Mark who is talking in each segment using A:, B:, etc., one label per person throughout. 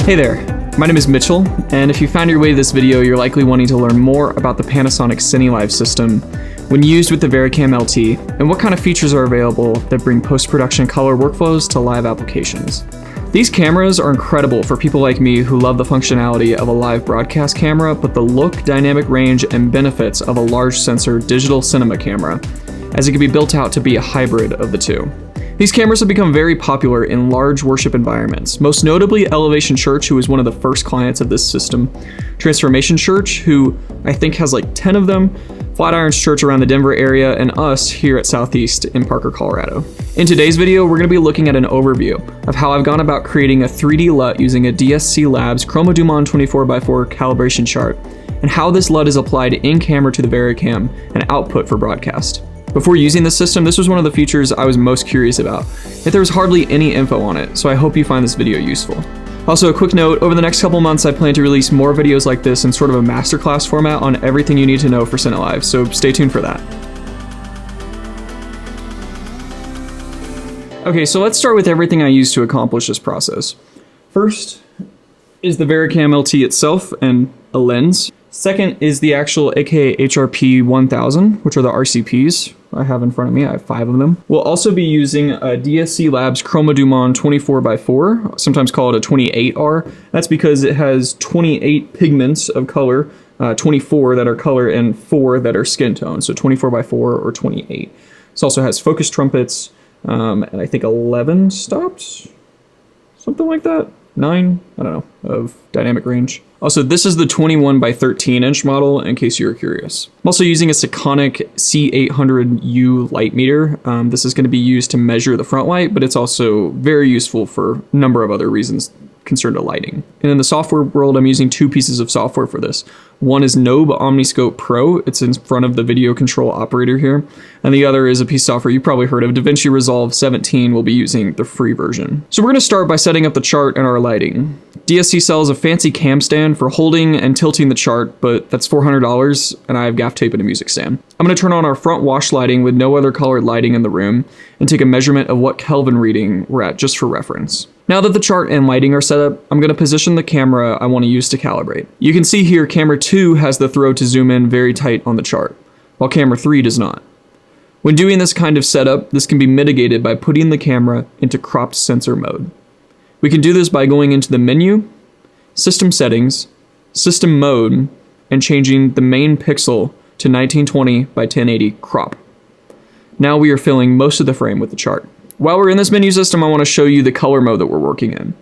A: Hey there, my name is Mitchell, and if you found your way to this video, you're likely wanting to learn more about the Panasonic CineLive system when used with the VariCam LT, and what kind of features are available that bring post-production color workflows to live applications. These cameras are incredible for people like me who love the functionality of a live broadcast camera, but the look, dynamic range, and benefits of a large sensor digital cinema camera, as it can be built out to be a hybrid of the two. These cameras have become very popular in large worship environments, most notably Elevation Church, who is one of the first clients of this system, Transformation Church, who I think has like 10 of them, Flatirons Church around the Denver area, and us here at Southeast in Parker, Colorado. In today's video, we're going to be looking at an overview of how I've gone about creating a 3D LUT using a DSC Labs ChromaDumon 24x4 calibration chart, and how this LUT is applied in-camera to the VariCam and output for broadcast. Before using this system, this was one of the features I was most curious about, yet there was hardly any info on it, so I hope you find this video useful. Also, a quick note, over the next couple months I plan to release more videos like this in sort of a masterclass format on everything you need to know for CineLive, so stay tuned for that. Okay, so let's start with everything I use to accomplish this process. First is the VariCam LT itself and a lens. Second is the actual AKA HRP 1000, which are the RCPs I have in front of me. I have 5 of them. We'll also be using a DSC Labs ChromaDumon 24x4, sometimes called a 28R. That's because it has 28 pigments of color, 24 that are color and 4 that are skin tone, so 24x4 or 28. This also has focus trumpets, and I think 11 stops, something like that. 9, I don't know, of dynamic range. Also, this is the 21x13 inch model, in case you're curious. I'm also using a Sekonic C800U light meter. This is going to be used to measure the front light, but it's also very useful for a number of other reasons concerned to lighting. And in the software world, I'm using 2 pieces of software for this. One is Nobe Omniscope Pro. It's in front of the video control operator here. And the other is a piece of software you've probably heard of, DaVinci Resolve 17. We'll be using the free version. So we're going to start by setting up the chart and our lighting. DSC sells a fancy cam stand for holding and tilting the chart, but that's $400, and I have gaff tape and a music stand. I'm going to turn on our front wash lighting with no other colored lighting in the room and take a measurement of what Kelvin reading we're at, just for reference. Now that the chart and lighting are set up, I'm going to position the camera I want to use to calibrate. You can see here camera 2 has the throw to zoom in very tight on the chart, while camera 3 does not. When doing this kind of setup, this can be mitigated by putting the camera into cropped sensor mode. We can do this by going into the menu, System Settings, System Mode, and changing the main pixel to 1920 by 1080 crop. Now we are filling most of the frame with the chart. While we're in this menu system, I want to show you the color mode that we're working in.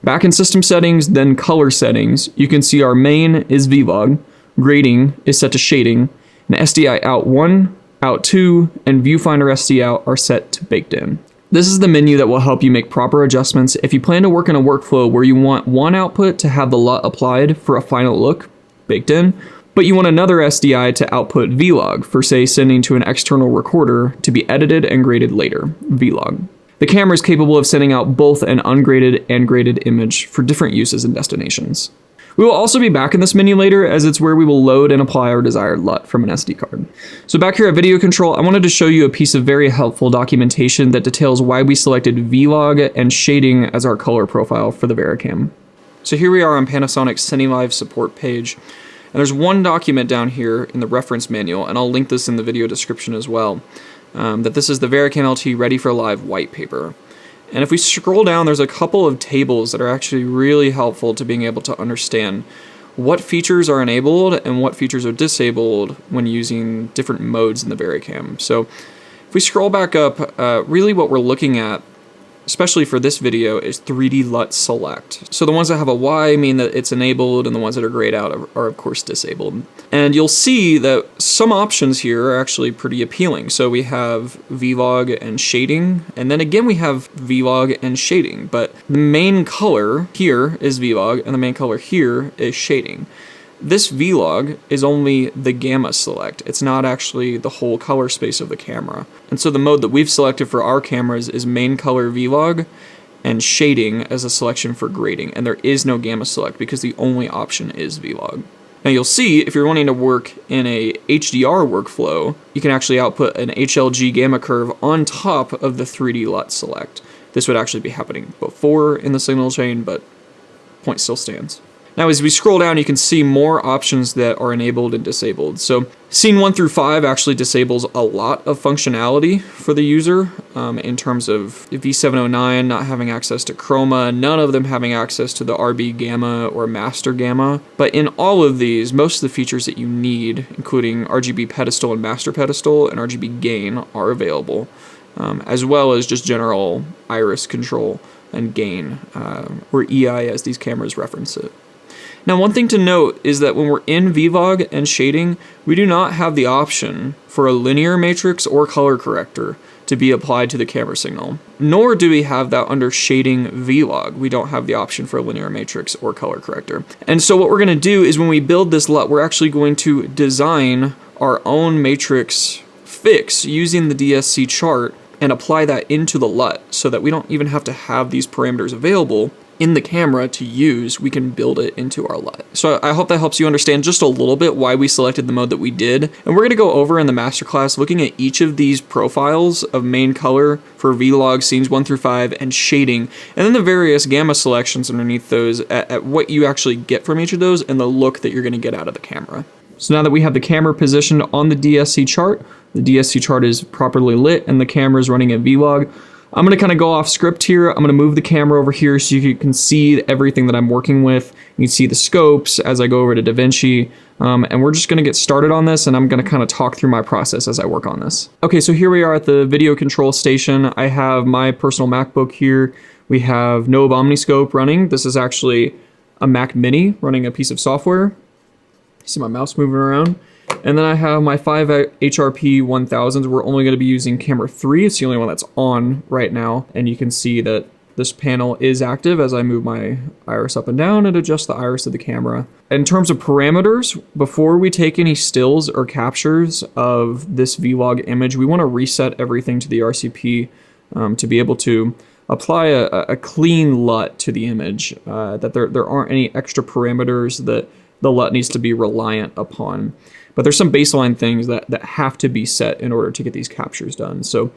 A: Back in System Settings, then Color Settings, you can see our main is Vlog, grading is set to shading, and SDI out 1, out 2, and Viewfinder SD out are set to baked in. This is the menu that will help you make proper adjustments if you plan to work in a workflow where you want one output to have the LUT applied for a final look, baked in, but you want another SDI to output Vlog for, say, sending to an external recorder to be edited and graded later, Vlog. The camera is capable of sending out both an ungraded and graded image for different uses and destinations. We will also be back in this menu later, as it's where we will load and apply our desired LUT from an SD card. So back here at Video Control, I wanted to show you a piece of very helpful documentation that details why we selected Vlog and shading as our color profile for the VariCam. So here we are on Panasonic's CineLive support page. And there's one document down here in the reference manual, and I'll link this in the video description as well, that this is the VariCam LT Ready for Live white paper. And if we scroll down, there's a couple of tables that are actually really helpful to being able to understand what features are enabled and what features are disabled when using different modes in the VariCam. So if we scroll back up, really what we're looking at, especially for this video, is 3D LUT Select. So the ones that have a Y mean that it's enabled, and the ones that are grayed out are of course disabled. And you'll see that some options here are actually pretty appealing. So we have Vlog and shading, and then again we have Vlog and shading, but the main color here is Vlog, and the main color here is shading. This Vlog is only the gamma select. It's not actually the whole color space of the camera. And so the mode that we've selected for our cameras is main color Vlog and shading as a selection for grading. And there is no gamma select because the only option is Vlog. Now you'll see if you're wanting to work in a HDR workflow, you can actually output an HLG gamma curve on top of the 3D LUT select. This would actually be happening before in the signal chain, but point still stands. Now, as we scroll down, you can see more options that are enabled and disabled. So scene 1 through 5 actually disables a lot of functionality for the user in terms of V709 not having access to chroma, none of them having access to the RB gamma or master gamma. But in all of these, most of the features that you need, including RGB pedestal and master pedestal and RGB gain, are available, as well as just general iris control and gain, or EI as these cameras reference it. Now, one thing to note is that when we're in Vlog and shading, we do not have the option for a linear matrix or color corrector to be applied to the camera signal, nor do we have that under shading Vlog. We don't have the option for a linear matrix or color corrector. And so what we're going to do is when we build this LUT, we're actually going to design our own matrix fix using the DSC chart and apply that into the LUT so that we don't even have to have these parameters available in the camera to use. We can build it into our LUT. So I hope that helps you understand just a little bit why we selected the mode that we did. And we're going to go over in the masterclass looking at each of these profiles of main color for Vlog scenes 1 through 5 and shading, and then the various gamma selections underneath those at what you actually get from each of those and the look that you're going to get out of the camera. So now that we have the camera positioned on the DSC chart, the DSC chart is properly lit and the camera is running at Vlog, I'm going to kind of go off script here. I'm going to move the camera over here so you can see everything that I'm working with. You can see the scopes as I go over to DaVinci. And we're just going to get started on this, and I'm going to kind of talk through my process as I work on this. Okay, so here we are at the video control station. I have my personal MacBook here. We have Nove Omniscope running. This is actually a Mac Mini running a piece of software. You see my mouse moving around. And then I have my 5 HRP 1000s. We're only going to be using camera 3. It's the only one that's on right now. And you can see that this panel is active as I move my iris up and down and adjust the iris of the camera. In terms of parameters, before we take any stills or captures of this Vlog image, we want to reset everything to the RCP to be able to apply a clean LUT to the image, that there aren't any extra parameters that the LUT needs to be reliant upon. But there's some baseline things that have to be set in order to get these captures done. So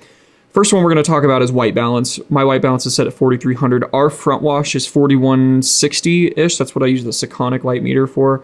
A: first one we're going to talk about is white balance. My white balance is set at 4300. Our front wash is 4160-ish. That's what I use the Sekonic light meter for.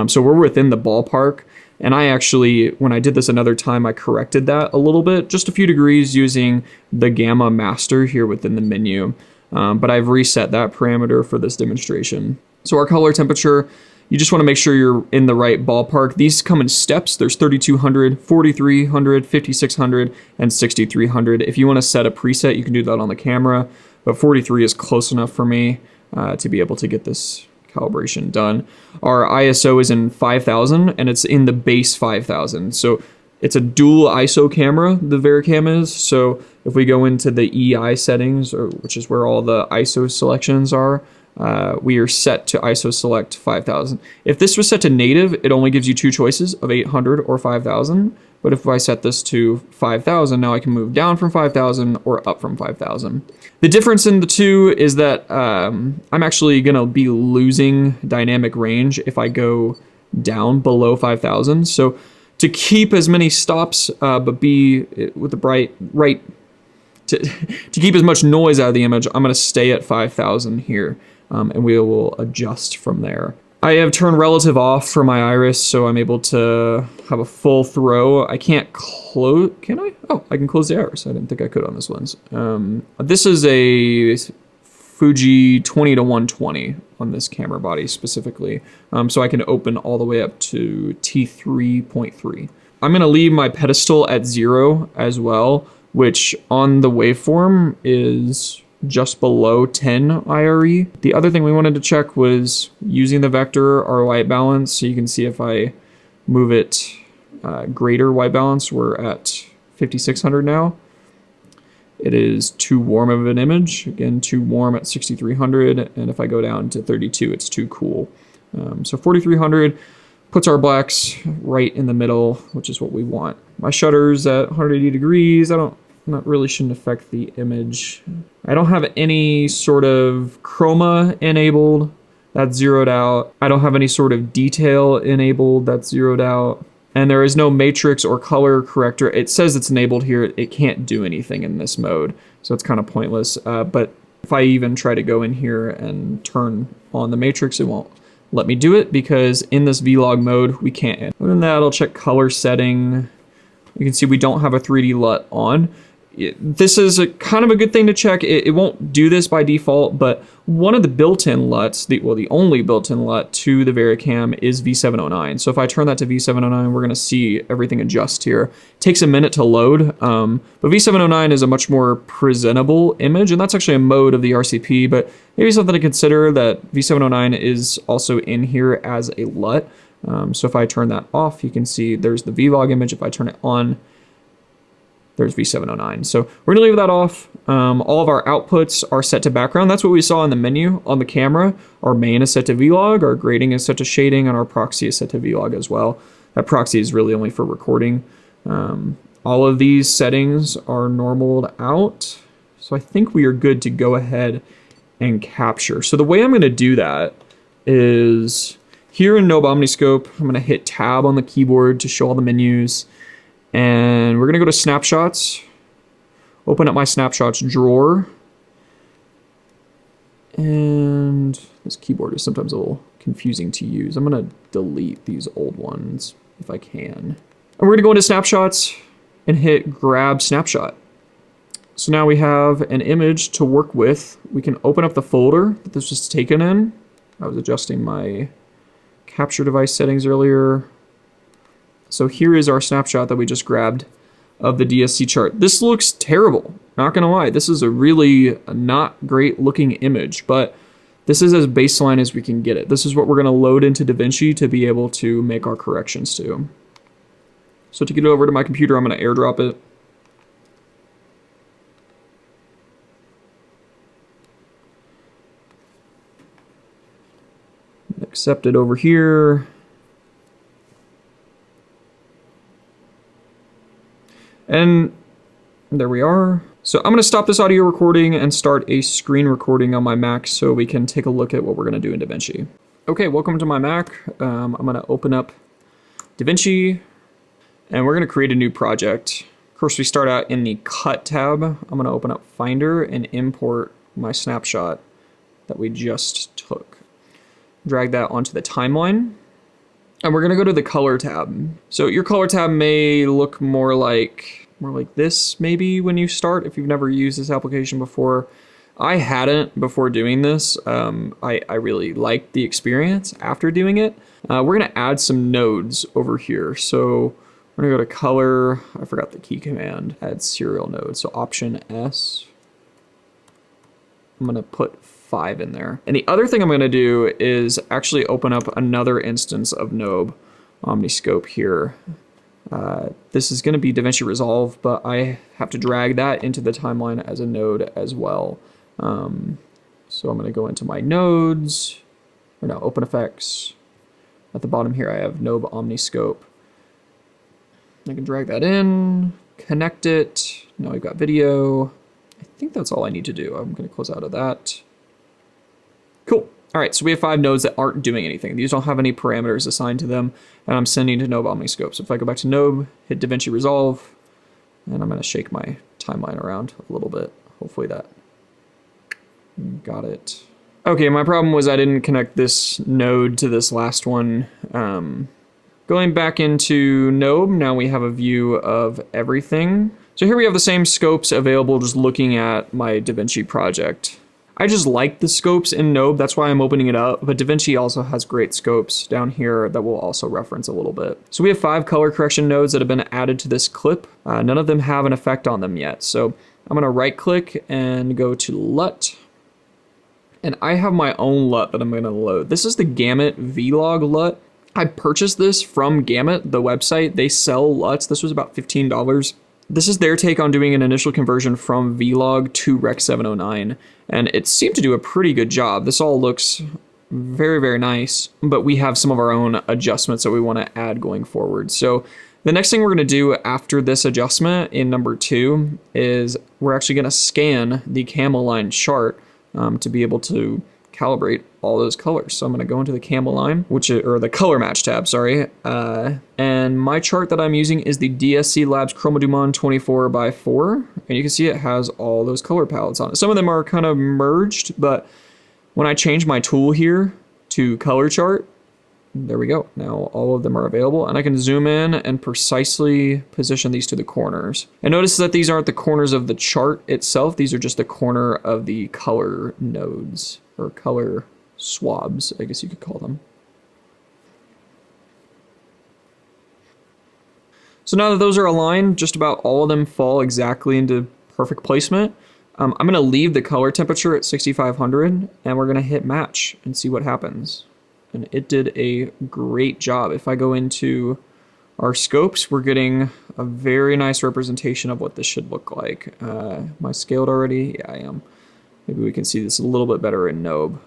A: So we're within the ballpark. And I actually, when I did this another time, I corrected that a little bit, just a few degrees using the Gamma Master here within the menu. But I've reset that parameter for this demonstration. So our color temperature, you just want to make sure you're in the right ballpark. These come in steps. There's 3200, 4300, 5600, and 6300. If you want to set a preset, you can do that on the camera, but 43 is close enough for me to be able to get this calibration done. Our ISO is in 5000, and it's in the base 5000. So it's a dual ISO camera, the VariCam is. So if we go into the EI settings, which is where all the ISO selections are, we are set to ISO select 5000. If this was set to native, it only gives you two choices of 800 or 5000. But if I set this to 5000, now I can move down from 5000 or up from 5000. The difference in the two is that I'm actually going to be losing dynamic range if I go down below 5000. So to keep as many stops, but be with the right to keep as much noise out of the image, I'm going to stay at 5000 here. And we will adjust from there. I have turned relative off for my iris, so I'm able to have a full throw. I can't close, can I? Oh, I can close the iris. I didn't think I could on this lens. This is a Fuji 20-120 on this camera body specifically. So I can open all the way up to T3.3. I'm gonna leave my pedestal at 0 as well, which on the waveform is just below 10 IRE. The other thing we wanted to check was using the vector, our white balance. So you can see if I move it greater white balance, we're at 5600 now. It is too warm of an image. Again, too warm at 6300. And if I go down to 32, it's too cool. So 4300 puts our blacks right in the middle, which is what we want. My shutter's at 180 degrees. Not really shouldn't affect the image. I don't have any sort of chroma enabled. That's zeroed out. I don't have any sort of detail enabled. That's zeroed out. And there is no matrix or color corrector. It says it's enabled here. It can't do anything in this mode, so it's kind of pointless. But If I even try to go in here and turn on the matrix, it won't let me do it because in this vlog mode, we can't. Other than that, I'll check color setting. You can see we don't have a 3D LUT on. This is a kind of a good thing to check. It won't do this by default, but one of the built-in LUTs, the only built-in LUT to the VariCam is V709. So if I turn that to V709, we're gonna see everything adjust here. It takes a minute to load, but V709 is a much more presentable image, and that's actually a mode of the RCP, but maybe something to consider that V709 is also in here as a LUT. So if I turn that off, you can see there's the vlog image. If I turn it on, there's V709. So we're gonna leave that off. All of our outputs are set to background. That's what we saw in the menu on the camera. Our main is set to vlog, our grading is set to shading, and our proxy is set to vlog as well. That proxy is really only for recording. All of these settings are normaled out. So I think we are good to go ahead and capture. So the way I'm gonna do that is here in Nobe Omniscope, I'm gonna hit tab on the keyboard to show all the menus. And we're gonna go to snapshots, open up my snapshots drawer. And this keyboard is sometimes a little confusing to use. I'm gonna delete these old ones if I can. And we're gonna go into snapshots and hit grab snapshot. So now we have an image to work with. We can open up the folder that this was taken in. I was adjusting my capture device settings earlier. So here is our snapshot that we just grabbed of the DSC chart. This looks terrible, not gonna lie. This is a really not great looking image, but this is as baseline as we can get it. This is what we're gonna load into DaVinci to be able to make our corrections to. So to get it over to my computer, I'm gonna airdrop it. Accept it over here. And there we are. So I'm gonna stop this audio recording and start a screen recording on my Mac so we can take a look at what we're gonna do in DaVinci. Okay, welcome to my Mac. I'm gonna open up DaVinci and we're gonna create a new project. Of course, we start out in the Cut tab. I'm gonna open up Finder and import my snapshot that we just took. Drag that onto the timeline. And we're gonna go to the Color tab. So your Color tab may look more like this maybe when you start, if you've never used this application before. I hadn't before doing this. I really liked the experience after doing it. We're gonna add some nodes over here. So we're gonna go to Color, I forgot the key command, add serial node. So Option S. I'm gonna put 5 in there. And the other thing I'm gonna do is actually open up another instance of Nobe Omniscope here. This is gonna be DaVinci Resolve, but I have to drag that into the timeline as a node as well. So I'm gonna go into my nodes, or no, OpenFX. At the bottom here, I have Nobe Omniscope. I can drag that in, connect it. Now we've got video. I think that's all I need to do. I'm gonna close out of that. Cool. All right, so we have 5 nodes that aren't doing anything. These don't have any parameters assigned to them, and I'm sending to Nobe Omniscope. So if I go back to Nobe, hit DaVinci Resolve, and I'm gonna shake my timeline around a little bit. Hopefully that got it. Okay, my problem was I didn't connect this node to this last one. Going back into Nobe, now we have a view of everything. So here we have the same scopes available just looking at my DaVinci project. I just like the scopes in Nobe, that's why I'm opening it up, but DaVinci also has great scopes down here that we'll also reference a little bit. So we have 5 color correction nodes that have been added to this clip. None of them have an effect on them yet. So I'm gonna right click and go to LUT. And I have my own LUT that I'm gonna load. This is the Gamut Vlog LUT. I purchased this from Gamut, the website. They sell LUTs. This was about $15. This is their take on doing an initial conversion from Vlog to Rec 709, and it seemed to do a pretty good job. This all looks very, very nice, but we have some of our own adjustments that we want to add going forward. So the next thing we're going to do after this adjustment in number 2 is we're actually going to scan the camel line chart to be able to calibrate all those colors. So I'm going to go into the Camel line, or the color match tab, sorry. And my chart that I'm using is the DSC Labs Chroma Dumont 24x4. And you can see it has all those color palettes on it. Some of them are kind of merged, but when I change my tool here to color chart, there we go. Now all of them are available, and I can zoom in and precisely position these to the corners. And notice that these aren't the corners of the chart itself. These are just the corner of the color nodes, or color swabs, I guess you could call them. So now that those are aligned, just about all of them fall exactly into perfect placement. I'm going to leave the color temperature at 6500, and we're going to hit match and see what happens. And it did a great job. If I go into our scopes, we're getting a very nice representation of what this should look like. Am I scaled already? Yeah, I am. Maybe we can see this a little bit better in Nobe.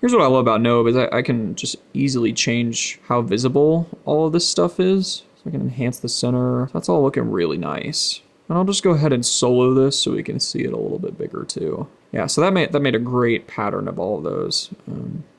A: Here's what I love about Nobe is I can just easily change how visible all of this stuff is. So I can enhance the center. That's all looking really nice. And I'll just go ahead and solo this so we can see it a little bit bigger too. Yeah, so that made a great pattern of all of those.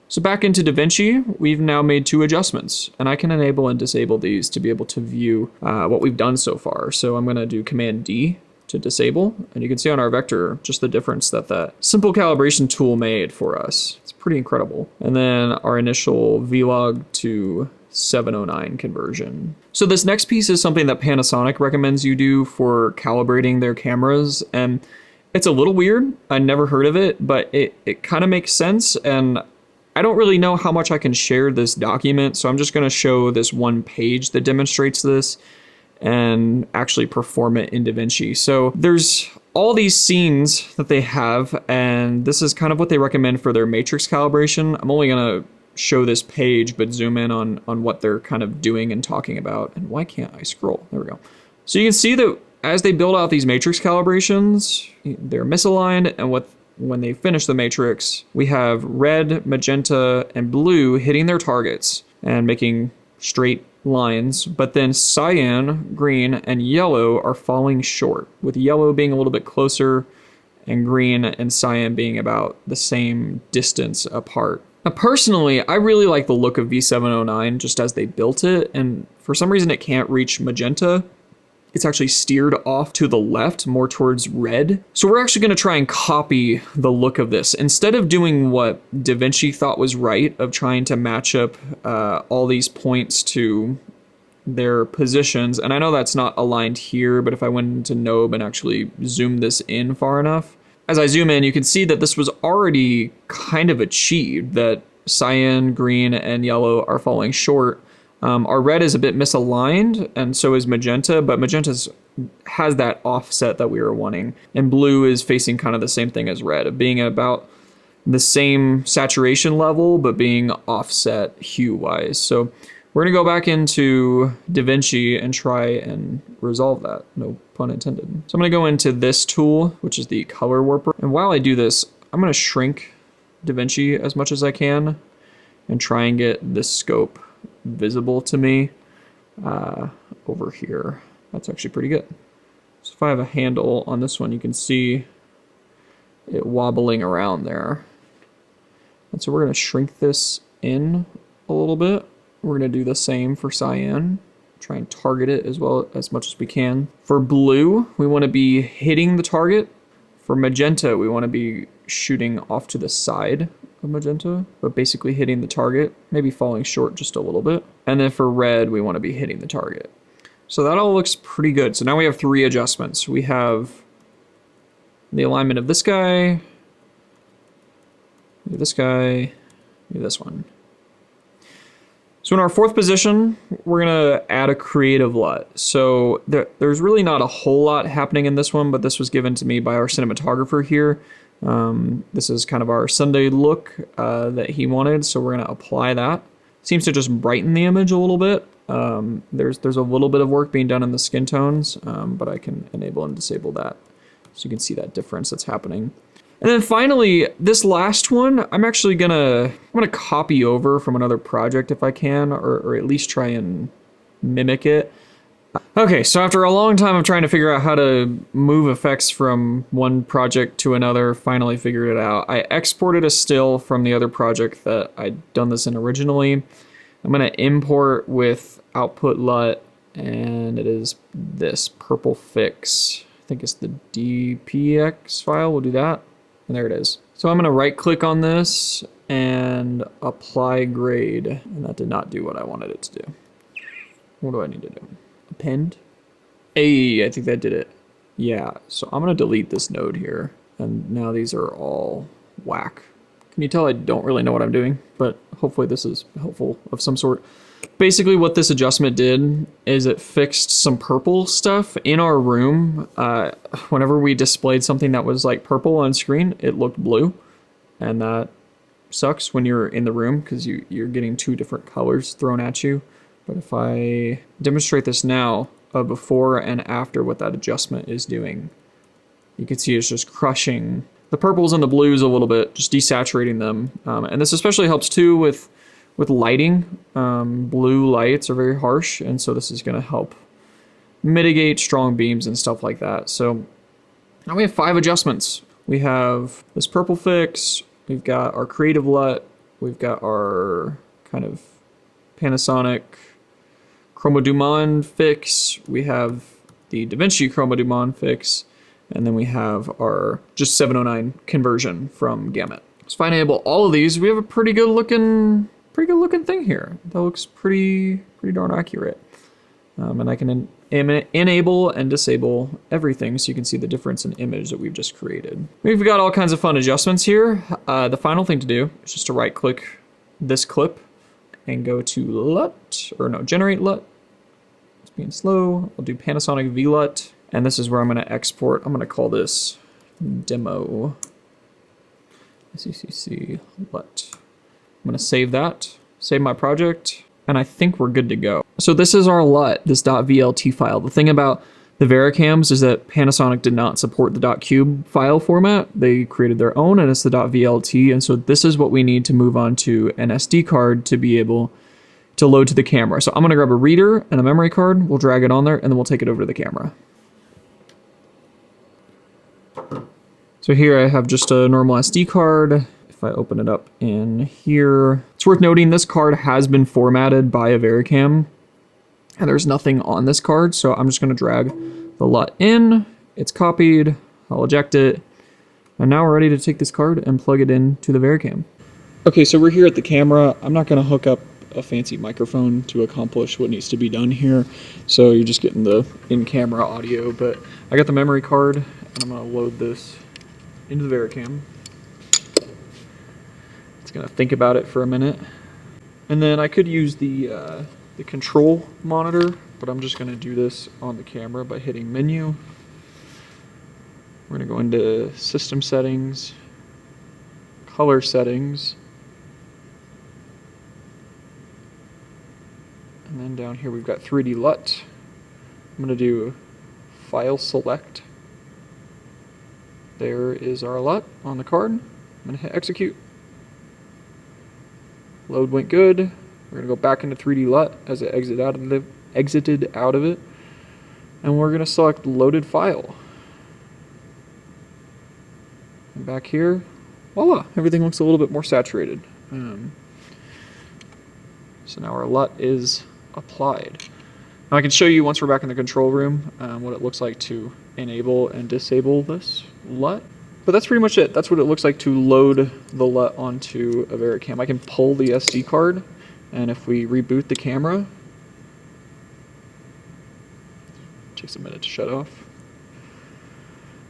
A: So back into DaVinci, we've now made 2 adjustments, and I can enable and disable these to be able to view what we've done so far. So I'm going to do Command D to disable, and you can see on our vector just the difference that that simple calibration tool made for us. It's pretty incredible. And then our initial Vlog to 709 conversion. So this next piece is something that Panasonic recommends you do for calibrating their cameras, and it's a little weird. I never heard of it, but it kind of makes sense, and I don't really know how much I can share this document, so I'm just going to show this one page that demonstrates this and actually perform it in DaVinci. So there's all these scenes that they have, and this is kind of what they recommend for their matrix calibration. I'm only going to show this page, but zoom in on what they're kind of doing and talking about. And why can't I scroll? There we go. So you can see that as they build out these matrix calibrations, they're misaligned, and when they finish the matrix, we have red, magenta, and blue hitting their targets and making straight lines, but then cyan, green, and yellow are falling short, with yellow being a little bit closer and green and cyan being about the same distance apart. Now, personally, I really like the look of V709 just as they built it, and for some reason it can't reach magenta. It's actually steered off to the left, more towards red. So we're actually going to try and copy the look of this. Instead of doing what DaVinci thought was right, of trying to match up all these points to their positions, and I know that's not aligned here, but if I went into Nobe and actually zoomed this in far enough, as I zoom in, you can see that this was already kind of achieved, that cyan, green, and yellow are falling short. Our red is a bit misaligned, and so is magenta, but magenta has that offset that we were wanting. And blue is facing kind of the same thing as red, of being about the same saturation level, but being offset hue-wise. So we're gonna go back into DaVinci and try and resolve that, no pun intended. So I'm gonna go into this tool, which is the color warper. And while I do this, I'm gonna shrink DaVinci as much as I can and try and get this scope visible to me over here. That's actually pretty good. So if I have a handle on this one, you can see it wobbling around there. And so we're going to shrink this in a little bit. We're going to do the same for cyan. Try and target it as well as much as we can. For blue, we want to be hitting the target. For magenta, we want to be shooting off to the side of magenta, but basically hitting the target, maybe falling short just a little bit. And then for red, we want to be hitting the target. So that all looks pretty good. So now we have 3 adjustments. We have the alignment of this guy, this guy, this one. So in our 4th position, we're gonna add a creative LUT. So there's really not a whole lot happening in this one, but this was given to me by our cinematographer here. This is kind of our Sunday look that he wanted, so we're gonna apply that. Seems to just brighten the image a little bit. There's a little bit of work being done in the skin tones, but I can enable and disable that. So you can see that difference that's happening. And then finally, this last one, I'm gonna copy over from another project if I can, or at least try and mimic it. Okay, so after a long time of trying to figure out how to move effects from one project to another, finally figured it out. I exported a still from the other project that I'd done this in originally. I'm gonna import with output LUT, and it is this purple fix. I think it's the DPX file, we'll do that. And there it is. So I'm gonna right click on this and apply grade. And that did not do what I wanted it to do. What do I need to do? Append? Hey, I think that did it. Yeah, so I'm gonna delete this node here. And now these are all whack. Can you tell I don't really know what I'm doing? But hopefully this is helpful of some sort. Basically what this adjustment did is it fixed some purple stuff in our room. Whenever we displayed something that was like purple on screen, it looked blue. And that sucks when you're in the room because you're getting two different colors thrown at you. But if I demonstrate this now, before and after what that adjustment is doing, you can see it's just crushing the purples and the blues a little bit, just desaturating them. And this especially helps too with lighting. Blue lights are very harsh, and so this is going to help mitigate strong beams and stuff like that. So now we have 5 adjustments. We have this purple fix, we've got our creative LUT, we've got our kind of Panasonic Chroma Dumont fix, we have the DaVinci Chroma Dumont fix, and then we have our just 709 conversion from Gamut. So if I enable all of these, we have a pretty good looking thing here. That looks pretty darn accurate. And I can enable and disable everything so you can see the difference in image that we've just created. We've got all kinds of fun adjustments here. The final thing to do is just to right click this clip and go to LUT, or no, generate LUT. It's being slow. I'll do Panasonic VLUT. And this is where I'm going to export. I'm going to call this demo SCCC LUT. I'm going to save that, save my project, and I think we're good to go. So this is our LUT, this .vlt file. The thing about the Vericams is that Panasonic did not support the .cube file format. They created their own, and it's the .vlt, and so this is what we need to move on to an SD card to be able to load to the camera. So I'm going to grab a reader and a memory card, we'll drag it on there, and then we'll take it over to the camera. So here I have just a normal SD card. If I open it up in here, it's worth noting this card has been formatted by a Vericam, and there's nothing on this card, so I'm just going to drag the LUT in. It's copied, I'll eject it, and now we're ready to take this card and plug it into the Vericam. Okay, so we're here at the camera. I'm not going to hook up a fancy microphone to accomplish what needs to be done here, so you're just getting the in-camera audio, but I got the memory card, and I'm going to load this into the Vericam. It's going to think about it for a minute. And then I could use the control monitor, but I'm just going to do this on the camera by hitting menu. We're going to go into system settings, color settings, and then down here we've got 3D LUT. I'm going to do file select. There is our LUT on the card. I'm going to hit execute. Load went good. We're going to go back into 3D LUT as it exited out of it. And we're going to select loaded file. And back here, voila, everything looks a little bit more saturated. So now our LUT is applied. Now I can show you once we're back in the control room what it looks like to enable and disable this LUT. But that's pretty much it. That's what it looks like to load the LUT onto a Vericam. I can pull the SD card, and if we reboot the camera, it takes a minute to shut off.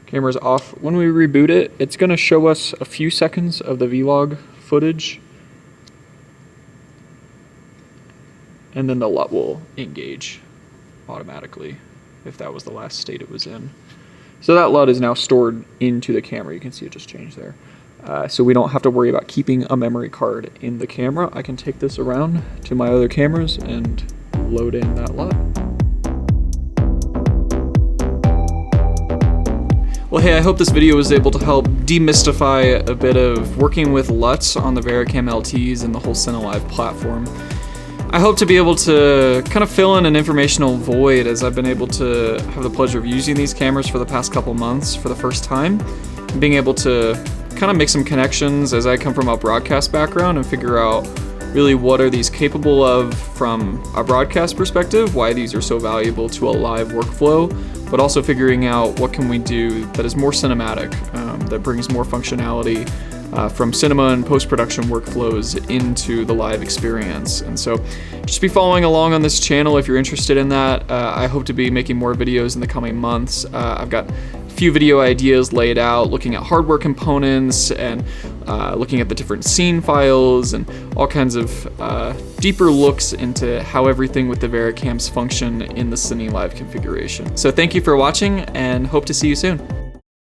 A: Camera's off. When we reboot it, it's going to show us a few seconds of the vlog footage, and then the LUT will engage automatically if that was the last state it was in. So that LUT is now stored into the camera. You can see it just changed there. So we don't have to worry about keeping a memory card in the camera. I can take this around to my other cameras and load in that LUT. Well, hey, I hope this video was able to help demystify a bit of working with LUTs on the Vericam LTs and the whole Cinelive platform. I hope to be able to kind of fill in an informational void, as I've been able to have the pleasure of using these cameras for the past couple months for the first time, and being able to kind of make some connections as I come from a broadcast background and figure out really what are these capable of from a broadcast perspective, why these are so valuable to a live workflow, but also figuring out what can we do that is more cinematic, that brings more functionality from cinema and post-production workflows into the live experience. And so just be following along on this channel if you're interested in that. I hope to be making more videos in the coming months. I've got a few video ideas laid out, looking at hardware components and looking at the different scene files and all kinds of deeper looks into how everything with the VariCams function in the Cine Live configuration. So thank you for watching and hope to see you soon.